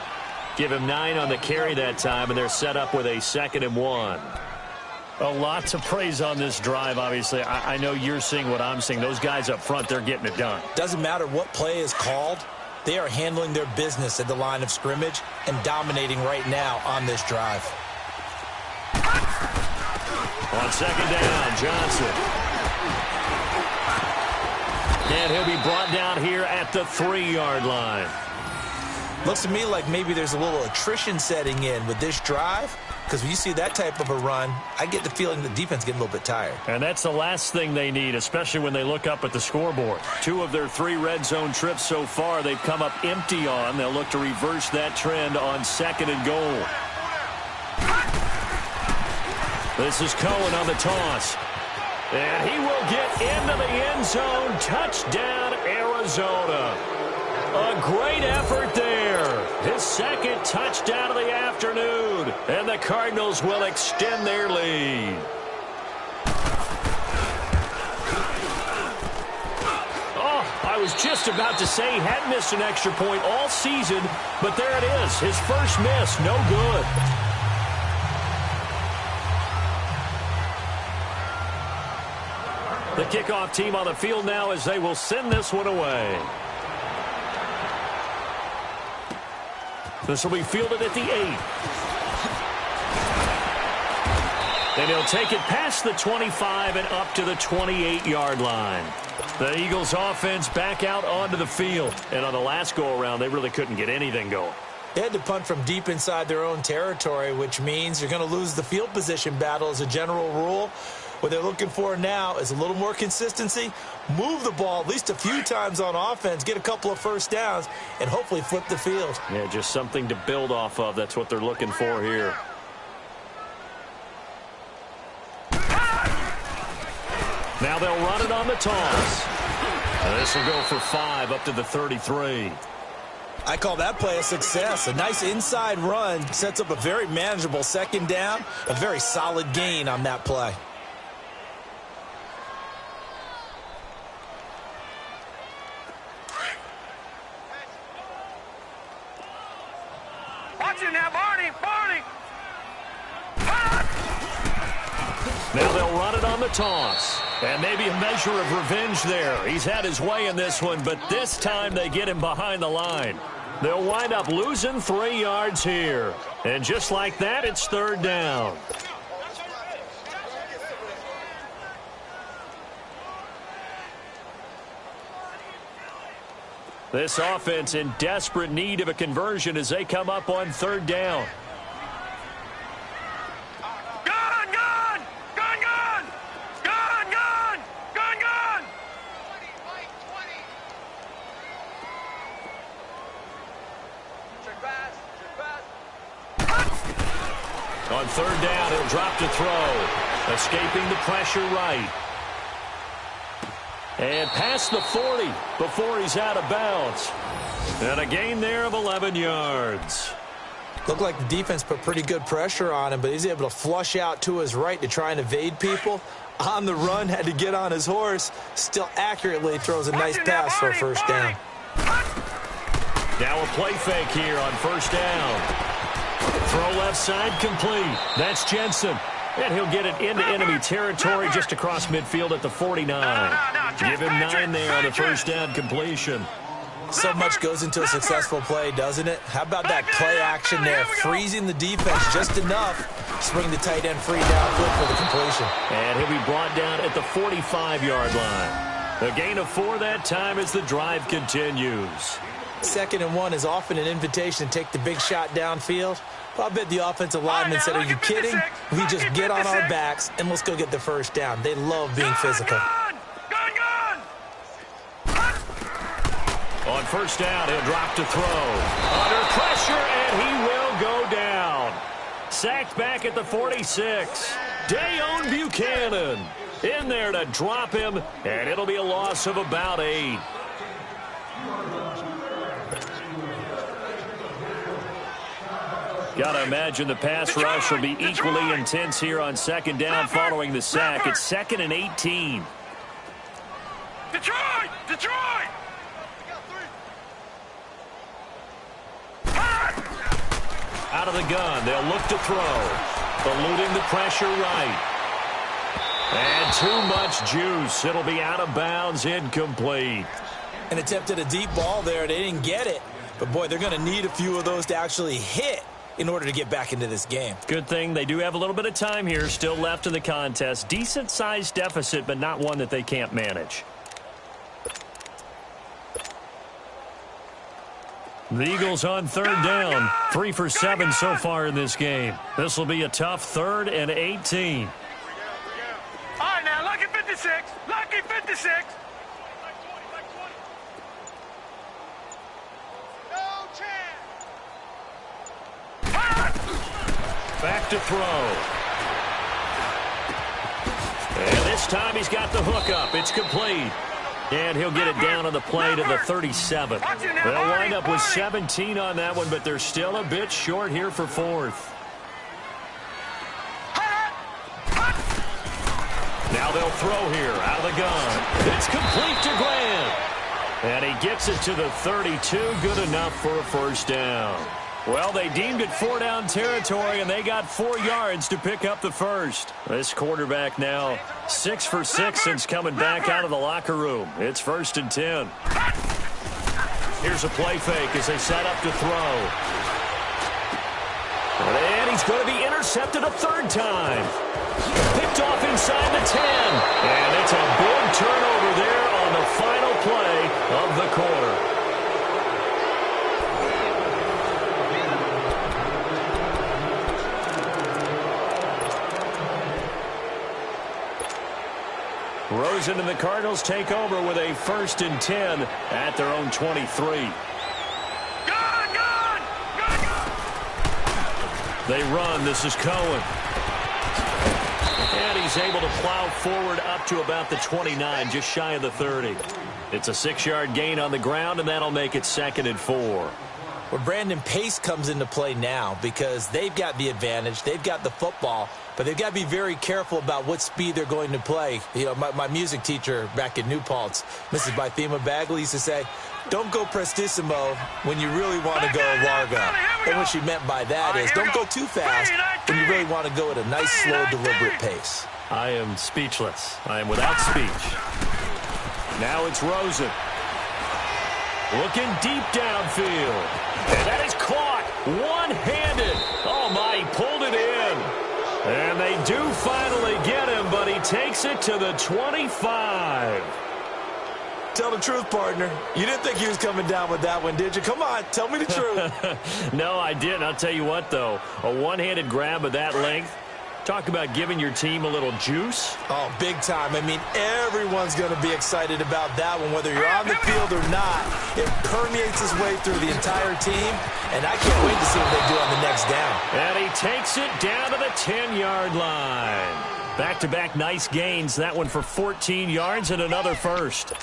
Give him 9 on the carry that time, and they're set up with a 2nd and 1. A lot to praise on this drive, obviously. I know you're seeing what I'm seeing. Those guys up front, they're getting it done. Doesn't matter what play is called. They are handling their business at the line of scrimmage and dominating right now on this drive. On 2nd down, Johnson. And he'll be brought down here at the 3-yard line. Looks to me like maybe there's a little attrition setting in with this drive, because when you see that type of a run, I get the feeling the defense getting a little bit tired. And that's the last thing they need, especially when they look up at the scoreboard. 2 of their 3 red zone trips so far, they've come up empty on. They'll look to reverse that trend on 2nd and goal. This is Cohen on the toss. And he will get into the end zone. Touchdown, Arizona. A great effort there. His 2nd touchdown of the afternoon. And the Cardinals will extend their lead. Oh, I was just about to say he hadn't missed an extra point all season, but there it is. His first miss, no good. The kickoff team on the field now as they will send this one away. This will be fielded at the 8. And he'll take it past the 25 and up to the 28-yard line. The Eagles offense back out onto the field. And on the last go-around, they really couldn't get anything going. They had to punt from deep inside their own territory, which means you're going to lose the field position battle as a general rule. What they're looking for now is a little more consistency, move the ball at least a few times on offense, get a couple of first downs, and hopefully flip the field. Yeah, just something to build off of. That's what they're looking for here. Now they'll run it on the toss. This will go for 5 up to the 33. I call that play a success. A nice inside run sets up a very manageable second down, a very solid gain on that play. Watch it now, Barney! Now they'll run it on the toss. And maybe a measure of revenge there. He's had his way in this one, but this time they get him behind the line. They'll wind up losing 3 yards here. And just like that, it's third down. This offense in desperate need of a conversion as they come up on third down. On third down, he'll drop to throw. Escaping the pressure right. And past the 40 before he's out of bounds. And a gain there of 11 yards. Looked like the defense put pretty good pressure on him, but he's able to flush out to his right to try and evade people. On the run, had to get on his horse. Still accurately throws a nice pass for a first down. Now a play fake here on first down. Throw left side complete. That's Jensen. And he'll get it into enemy territory just across midfield at the 49. Give him 9 there on the first down completion. So much goes into a successful play, doesn't it? How about that play action there? Freezing the defense just enough to bring the tight end free downfield for the completion. And he'll be brought down at the 45-yard line. A gain of 4 that time as the drive continues. 2nd and 1 is often an invitation to take the big shot downfield. Well, I bet the offensive lineman said, are you kidding? We just get on our backs and let's go get the first down. They love being physical. On first down, he'll drop to throw. Under pressure, and he will go down. Sacked back at the 46. Dayon Buchanan in there to drop him, and it'll be a loss of about 8. Got to imagine the pass rush will be equally intense here on second down following the sack. It's 2nd and 18. Detroit! Out of the gun, they'll look to throw. Eluding the pressure right. And too much juice. It'll be out of bounds, incomplete. An attempt at a deep ball there. They didn't get it. But, boy, they're going to need a few of those to actually hit in order to get back into this game. Good thing they do have a little bit of time here still left in the contest. Decent-sized deficit, but not one that they can't manage. The Eagles on third down. 3 for 7 so far in this game. This will be a tough 3rd and 18. All right, now, lucky 56. Lucky 56. No chance. Back to throw. And this time he's got the hookup. It's complete. And he'll get it down on the play to the 37. They'll wind up with 17 on that one, but they're still a bit short here for 4th. Now they'll throw here out of the gun. It's complete to Grant. And he gets it to the 32. Good enough for a first down. Well, they deemed it 4-down territory, and they got 4 yards to pick up the first. This quarterback now 6 for 6 since coming back out of the locker room. It's 1st and 10. Here's a play fake as they set up to throw. And he's going to be intercepted a third time. Picked off inside the 10. And it's a big turnover there on the final play of the quarter. Rosen and the Cardinals take over with a 1st and 10 at their own 23. They run. This is Cohen. And he's able to plow forward up to about the 29, just shy of the 30. It's a 6-yard gain on the ground, and that'll make it 2nd and 4. Well, Brandon, pace comes into play now because they've got the advantage. They've got the football, but they've got to be very careful about what speed they're going to play. You know, my music teacher back in New Paltz, Mrs. Bythema Bagley, used to say, don't go prestissimo when you really want to go largo. And what she meant by that is don't go too fast when you really want to go at a nice, slow, deliberate pace. I am speechless. I am without speech. Now it's Rosen. Looking deep downfield. And that is caught one-handed. Oh, my, he pulled it in. And they do finally get him, but he takes it to the 25. Tell the truth, partner. You didn't think he was coming down with that one, did you? Come on, tell me the truth. No, I didn't. I'll tell you what, though. A one-handed grab of that length. Talk about giving your team a little juice. Oh, big time. I mean, everyone's going to be excited about that one, whether you're on the field or not. It permeates his way through the entire team, and I can't wait to see what they do on the next down. And he takes it down to the 10-yard line. Back-to-back nice gains. That one for 14 yards and another first.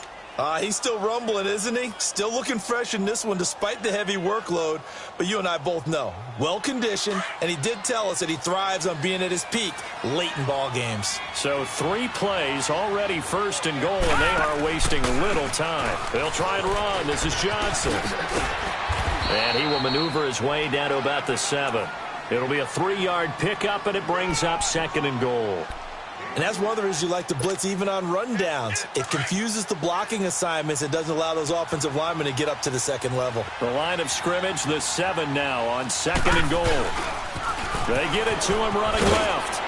He's still rumbling, isn't he? Still looking fresh in this one despite the heavy workload. But you and I both know, well-conditioned, and he did tell us that he thrives on being at his peak late in ball games. So 3 plays, already 1st and goal, and they are wasting little time. They'll try and run. This is Johnson. And he will maneuver his way down to about the 7. It'll be a 3-yard pickup, and it brings up 2nd and goal. And that's one of the reasons you like to blitz even on rundowns. It confuses the blocking assignments. It doesn't allow those offensive linemen to get up to the 2nd level. The line of scrimmage, the 7 now on 2nd and goal. They get it to him running left.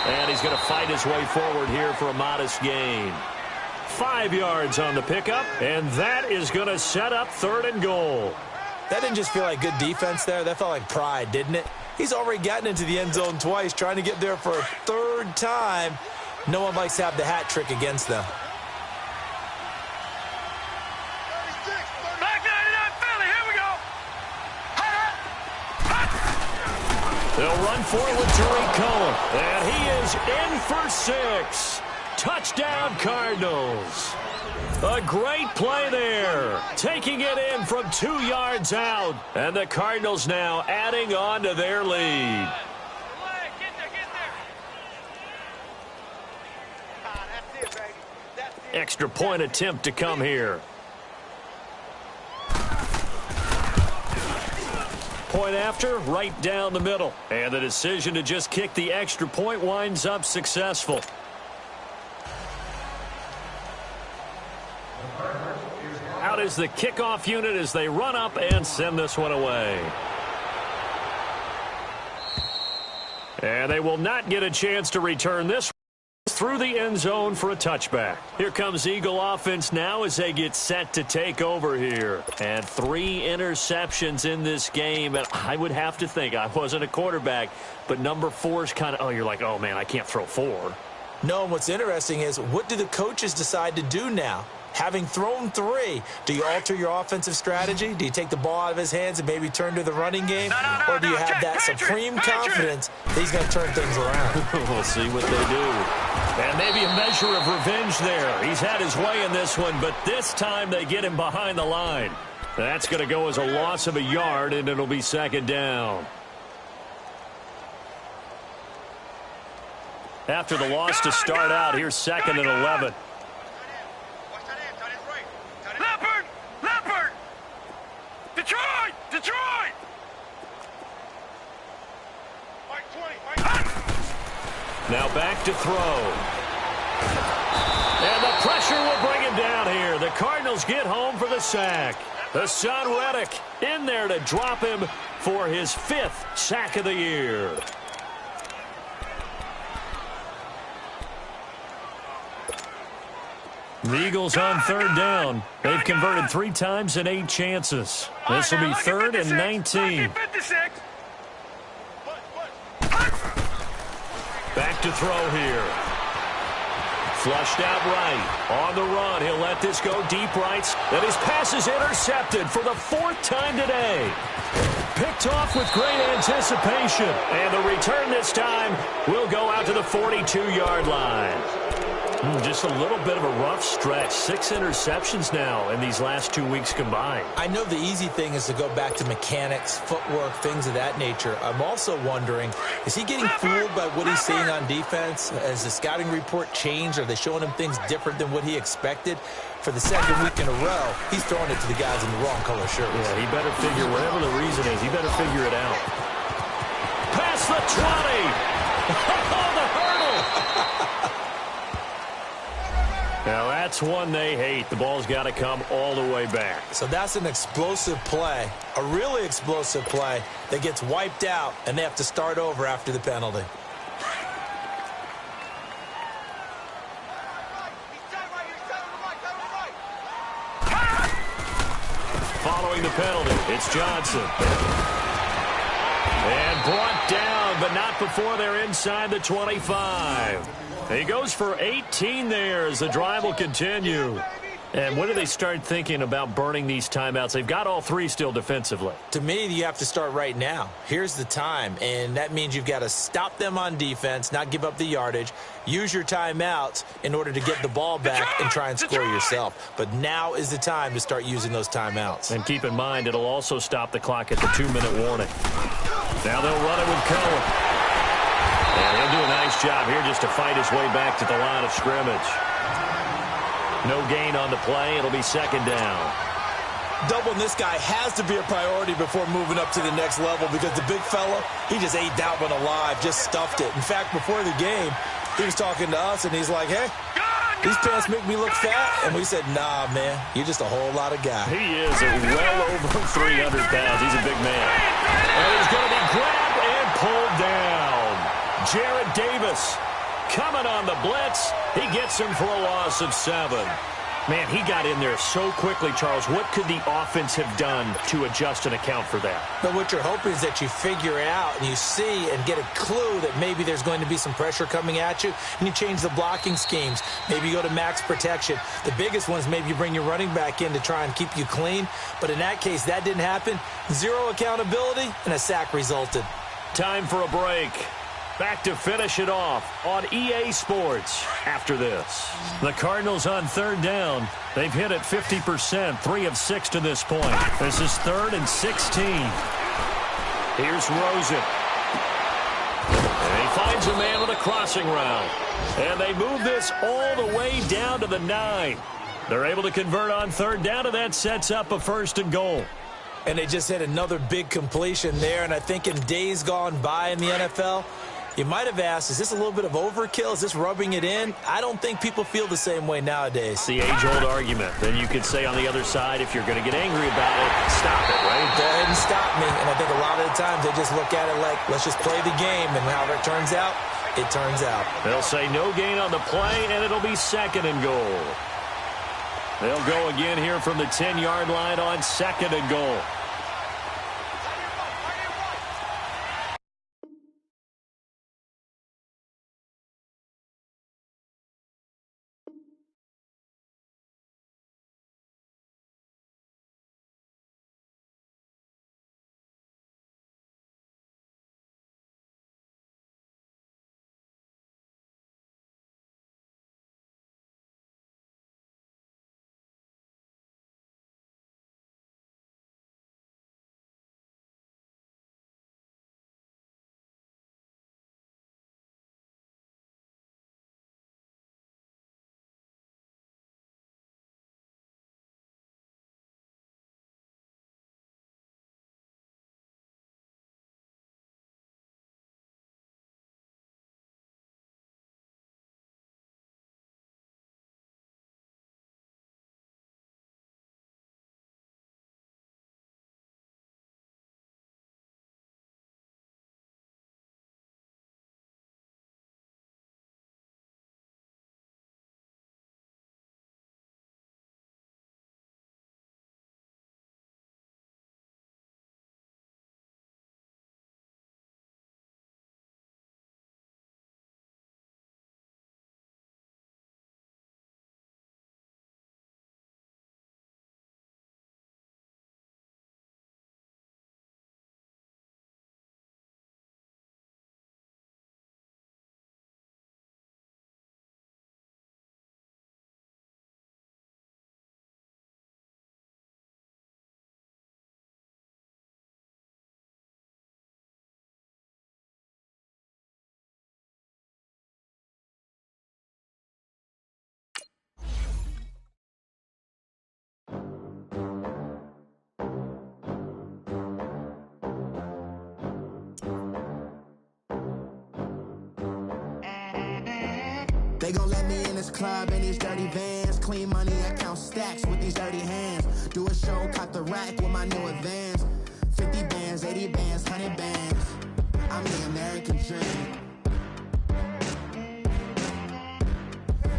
And he's going to fight his way forward here for a modest gain. 5 yards on the pickup, and that is going to set up 3rd and goal. That didn't just feel like good defense there. That felt like pride, didn't it? He's already gotten into the end zone twice, trying to get there for a 3rd time. No one likes to have the hat trick against them. Back 99 Philly, here we go. They'll run for it with Tariq Cohen. And he is in for 6. Touchdown, Cardinals. A great play there. Taking it in from 2 yards out. And the Cardinals now adding on to their lead. Extra point attempt to come here. Point after, right down the middle. And the decision to just kick the extra point winds up successful. Out is the kickoff unit as they run up and send this one away. And they will not get a chance to return this through the end zone for a touchback. Here comes Eagle offense now as they get set to take over here. And 3 interceptions in this game. And I would have to think, I wasn't a quarterback, but number 4 is kind of, you're like, oh, man, I can't throw 4. No, and what's interesting is what do the coaches decide to do now? Having thrown 3, do you alter your offensive strategy? Do you take the ball out of his hands and maybe turn to the running game? Or do you have that supreme confidence that he's going to turn things around? We'll see what they do. And maybe a measure of revenge there. He's had his way in this one, but this time they get him behind the line. That's going to go as a loss of a yard, and it'll be 2nd down. After the loss to start out, here's 2nd and 11. Detroit! Now back to throw. And the pressure will bring him down here. The Cardinals get home for the sack. Hassan Reddick in there to drop him for his 5th sack of the year. The Eagles on 3rd down. They've converted 3 times in 8 chances. This will be 3rd and 19. Back to throw here. Flushed out right. On the run, he'll let this go deep right. Then his pass is intercepted for the 4th time today. Picked off with great anticipation. And the return this time will go out to the 42-yard line. Just a little bit of a rough stretch. 6 interceptions now in these last 2 weeks combined. I know the easy thing is to go back to mechanics, footwork, things of that nature. I'm also wondering, is he getting fooled by what he's seeing on defense? Has the scouting report changed? Are they showing him things different than what he expected? For the 2nd week in a row, he's throwing it to the guys in the wrong color shirts. Yeah, he better figure, whatever the reason is, he better figure it out. Past the 20. Oh, the hurdle. Now, that's one they hate. The ball's got to come all the way back. So that's an explosive play, a really explosive play that gets wiped out, and they have to start over after the penalty. Following the penalty, it's Johnson. And brought down, but not before they're inside the 25. He goes for 18 there as the drive will continue. And when do they start thinking about burning these timeouts? They've got all 3 still defensively. To me, you have to start right now. Here's the time, and that means you've got to stop them on defense, not give up the yardage, use your timeouts in order to get the ball back and try and score yourself. But now is the time to start using those timeouts. And keep in mind, it'll also stop the clock at the 2-minute warning. Now they'll run it with Cohen. And he'll do a nice job here just to fight his way back to the line of scrimmage. No gain on the play. It'll be 2nd down. Doubling this guy has to be a priority before moving up to the next level because the big fella, he just ate that one alive, just stuffed it. In fact, before the game, he was talking to us, and he's like, hey, these pants make me look fat. And we said, nah, man, you're just a whole lot of guy. He is well over 300 pounds. He's a big man. And he's going to be grabbed and pulled down. Jared Davis coming on the blitz. He gets him for a loss of 7. Man, he got in there so quickly, Charles. What could the offense have done to adjust and account for that? But what you're hoping is that you figure out and you see and get a clue that maybe there's going to be some pressure coming at you, and you change the blocking schemes. Maybe you go to max protection. The biggest one is maybe you bring your running back in to try and keep you clean. But in that case, that didn't happen. 0 accountability, and a sack resulted. Time for a break. Back to finish it off on EA Sports after this. The Cardinals on 3rd down. They've hit it 50%, 3 of 6 to this point. This is 3rd and 16. Here's Rosen. And he finds a man with a crossing route. And they move this all the way down to the 9. They're able to convert on 3rd down, and that sets up a 1st and goal. And they just hit another big completion there. And I think in days gone by in the NFL, you might have asked, is this a little bit of overkill? Is this rubbing it in? I don't think people feel the same way nowadays. It's the age-old argument. Then you could say on the other side, if you're going to get angry about it, stop it, right? Go ahead and stop me. And I think a lot of the times they just look at it like, let's just play the game. And however it turns out, it turns out. They'll say no gain on the play, and it'll be 2nd and goal. They'll go again here from the 10-yard line on 2nd and goal. They gon' let me in this club in these dirty vans. Clean money, I count stacks with these dirty hands. Do a show, caught the rack with my new advance. 50 bands, 80 bands, 100 bands. I'm the American dream.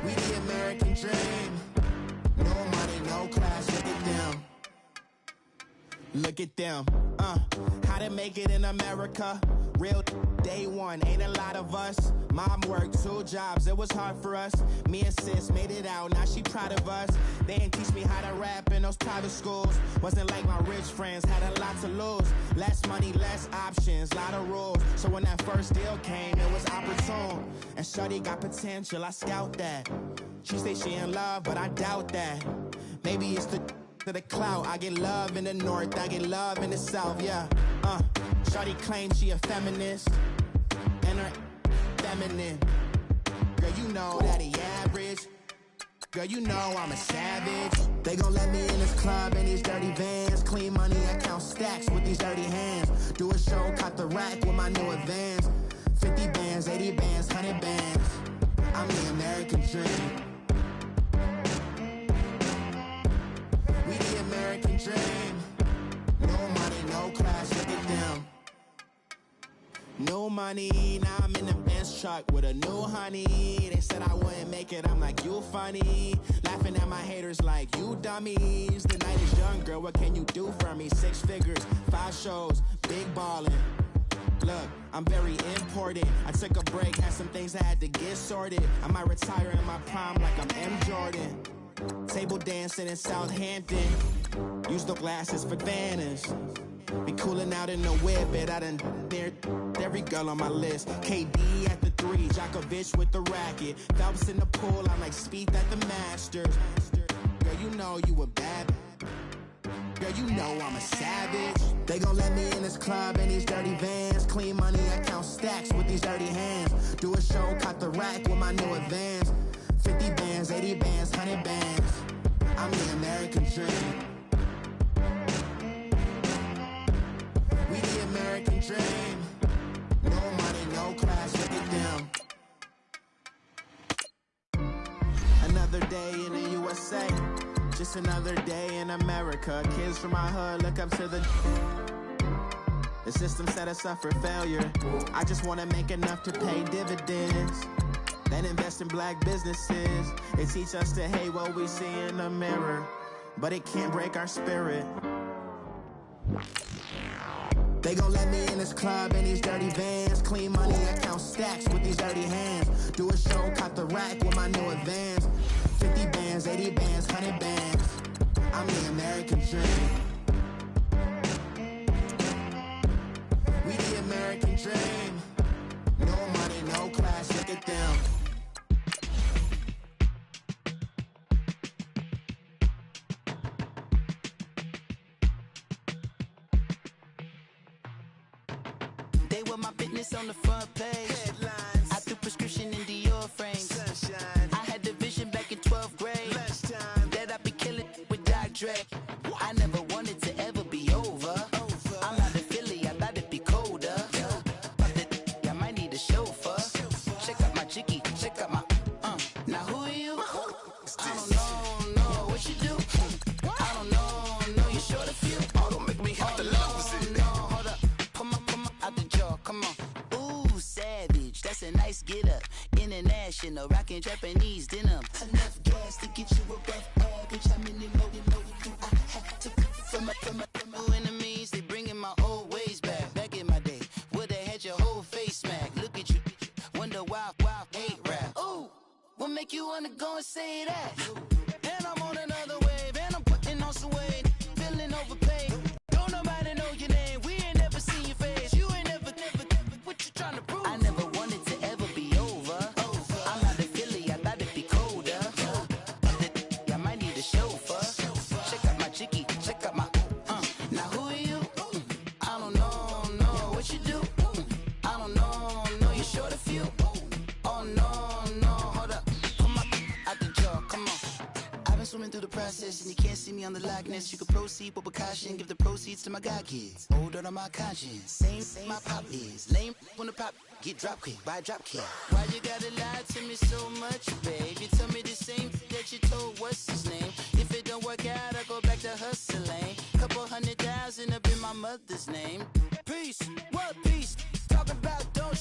We the American dream. No money, no class, look at them. Look at them, how to make it in America. Real day one, ain't a lot of us. Mom worked 2 jobs, it was hard for us. Me and sis made it out, now she proud of us. They didn't teach me how to rap in those private schools. Wasn't like my rich friends, had a lot to lose. Less money, less options, lot of rules. So when that first deal came, it was opportune. And shorty got potential, I scout that. She say she in love, but I doubt that. Maybe it's to the clout. I get love in the north, I get love in the south, yeah. Shorty claims she a feminist, and her feminine. Girl, you know that he average. Girl, you know I'm a savage. They gon' let me in this club in these dirty vans. Clean money, I count stacks with these dirty hands. Do a show, caught the rack with my new advance. 50 bands, 80 bands, 100 bands. I'm the American dream. We the American dream. No money, no class, look at them. No money, now I'm in the Benz truck with a new honey. They said I wouldn't make it, I'm like, you funny. Laughing at my haters like, you dummies. The night is young, girl, what can you do for me? 6 figures, 5 shows, big ballin'. Look, I'm very important. I took a break, had some things I had to get sorted. I might retire in my prime like I'm M. Jordan. Table dancing in Southampton. Use the glasses for Vannas. Be cooling out in the whip, but I done near every girl on my list. KD at the 3, Djokovic with the racket. Phelps in the pool, I'm like Spieth at the Masters. Girl, you know you a bad. Girl, you know I'm a savage. They gon' let me in this club in these dirty vans. Clean money, I count stacks with these dirty hands. Do a show, caught the rack with my new advance. 50 bands, 80 bands, 100 bands. I'm the American dream. We the American dream. No money, no class, look at them. Another day in the USA. Just another day in America. Kids from my hood look up to the system set us up for failure. I just wanna make enough to pay dividends. Then invest in black businesses. They teach us to hate what we see in the mirror, but it can't break our spirit. They gon' let me in this club in these dirty vans. Clean money, I count stacks with these dirty hands. Do a show, caught the rack with my new advance. 50 bands, 80 bands, 100 bands. I'm the American dream. We the American dream. No money, no class, look at them. They were my business on the front page. Headlines. I threw prescription in Dior frames. Sunshine. I had the vision back in 12th grade. Lunchtime. That I'd be killing with Dr. Dre. I never wanted to ever be over. I'm not a Philly, I thought it'd be colder. I might need a chauffeur. Check out my chicky, check out my Now who are you? I don't know what you do. I don't know you short a few. Oh, don't make me hit the love. No, hold up. Come on, out the jaw, come on. Ooh, savage, that's a nice get up. International, rockin' Japanese denim. Enough gas to get you above average. I'm in the low, I have to from my enemies, they bringing my old ways back. Back in my day, would've had your whole face smacked. Look at you, wonder why hate rap. Ooh, what make you wanna go and say that? And I'm on another wave, and I'm putting on some weight. Feeling overpaid, don't nobody know your name. We ain't never seen your face, you ain't never, what you trying to prove? I never wanted to ever be over. I'm not a Philly, I thought it'd be colder. I might need a chauffeur. Check out my chicky, check out my Now who are you? I don't know what you do. I don't know you short a few. Oh no, hold up. Come on, out the jaw, come on. I've been swimming through the process, and you can't see me on the Loch Ness. You can proceed with caution, give the proceeds to my god kids. Hold on my conscience, same my pop is. Lame when the pop get drop quick, buy drop kick. Why you gotta lie to me so much, babe? You tell me the same that you told what's his name. If it don't work out, I go back to hustling. Couple 100,000 up in my mother's name. Peace, what peace? Talking about don't